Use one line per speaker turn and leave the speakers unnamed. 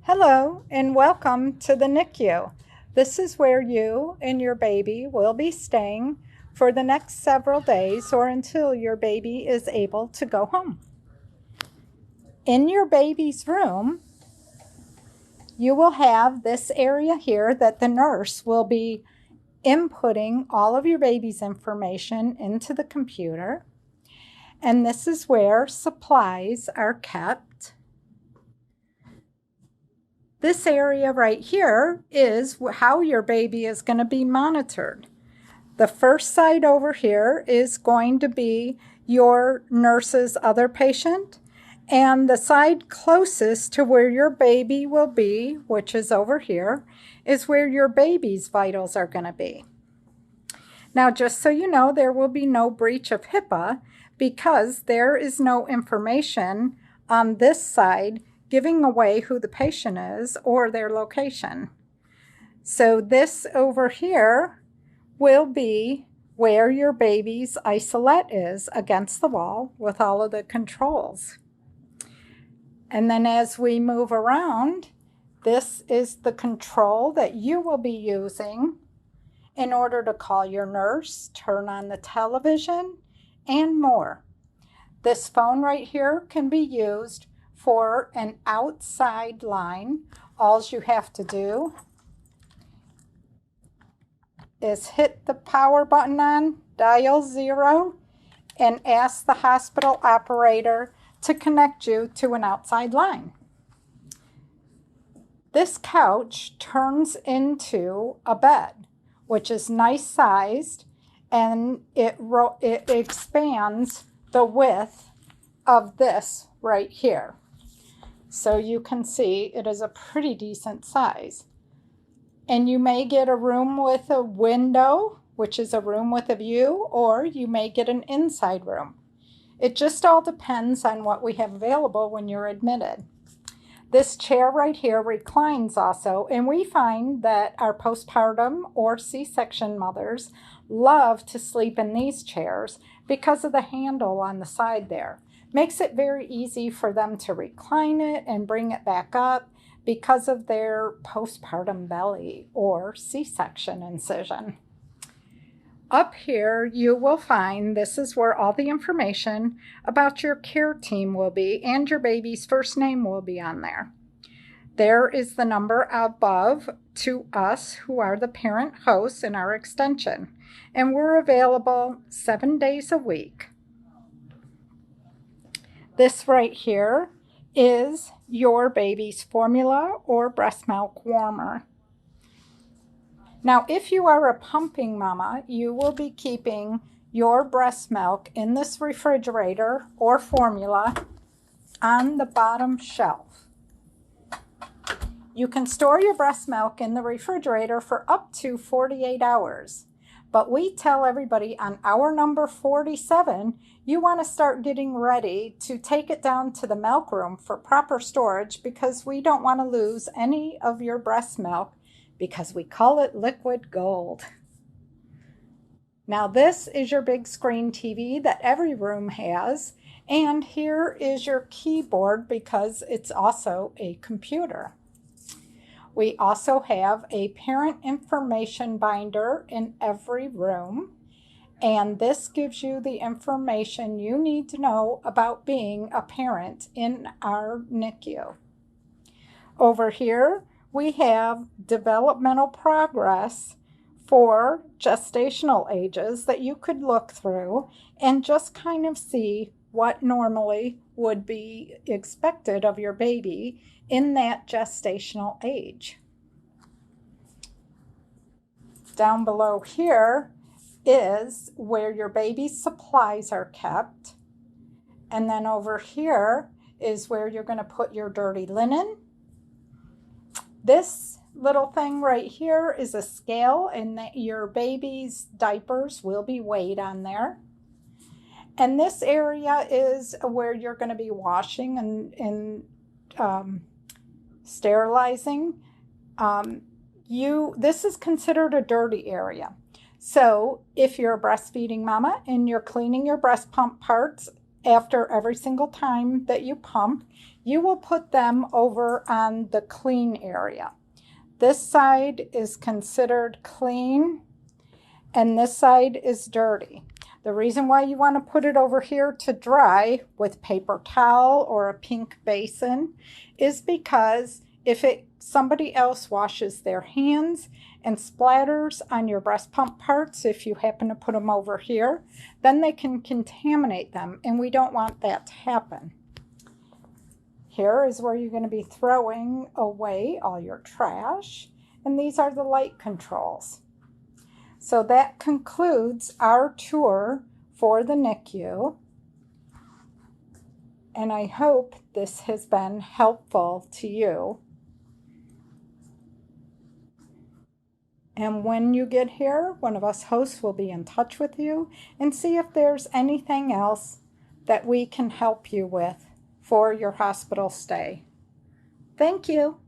Hello and welcome to the NICU. This is where you and your baby will be staying for the next several days or until your baby is able to go home. In your baby's room, you will have this area here that the nurse will be inputting all of your baby's information into the computer. And this is where supplies are kept. This area right here is how your baby is going to be monitored. The first side over here is going to be your nurse's other patient, and the side closest to where your baby will be, which is over here, is where your baby's vitals are going to be. Now, just so you know, there will be no breach of HIPAA because there is no information on this side giving away who the patient is or their location. So this over here will be where your baby's isolette is against the wall with all of the controls. And then as we move around, this is the control that you will be using in order to call your nurse, turn on the television, and more. This phone right here can be used for an outside line. All you have to do is hit the power button on, dial 0, and ask the hospital operator to connect you to an outside line. This couch turns into a bed, which is nice sized, and it expands the width of this right here. So you can see it is a pretty decent size. And you may get a room with a window, which is a room with a view, or you may get an inside room. It just all depends on what we have available when you're admitted. This chair right here reclines also, and we find that our postpartum or C-section mothers love to sleep in these chairs because of the handle on the side there. Makes it very easy for them to recline it and bring it back up because of their postpartum belly or C-section incision. Up here, you will find this is where all the information about your care team will be, and your baby's first name will be on there. There is the number above to us who are the parent hosts in our extension, and we're available 7 days a week. This right here is your baby's formula or breast milk warmer. Now, if you are a pumping mama, you will be keeping your breast milk in this refrigerator or formula on the bottom shelf. You can store your breast milk in the refrigerator for up to 48 hours. But we tell everybody on hour number 47, you want to start getting ready to take it down to the milk room for proper storage because we don't want to lose any of your breast milk because we call it liquid gold. Now this is your big screen TV that every room has, and here is your keyboard because it's also a computer. We also have a parent information binder in every room, and this gives you the information you need to know about being a parent in our NICU. Over here, we have developmental progress for gestational ages that you could look through and just kind of see what normally would be expected of your baby in that gestational age. Down below here is where your baby's supplies are kept. And then over here is where you're going to put your dirty linen. This little thing right here is a scale, and that your baby's diapers will be weighed on there. And this area is where you're going to be washing and sterilizing. This is considered a dirty area. So if you're a breastfeeding mama and you're cleaning your breast pump parts after every single time that you pump, you will put them over on the clean area. This side is considered clean and this side is dirty. The reason why you want to put it over here to dry with paper towel or a pink basin is because if somebody else washes their hands and splatters on your breast pump parts, if you happen to put them over here, then they can contaminate them, and we don't want that to happen. Here is where you're going to be throwing away all your trash, and these are the light controls. So that concludes our tour for the NICU, and I hope this has been helpful to you. And when you get here, one of us hosts will be in touch with you and see if there's anything else that we can help you with for your hospital stay. Thank you.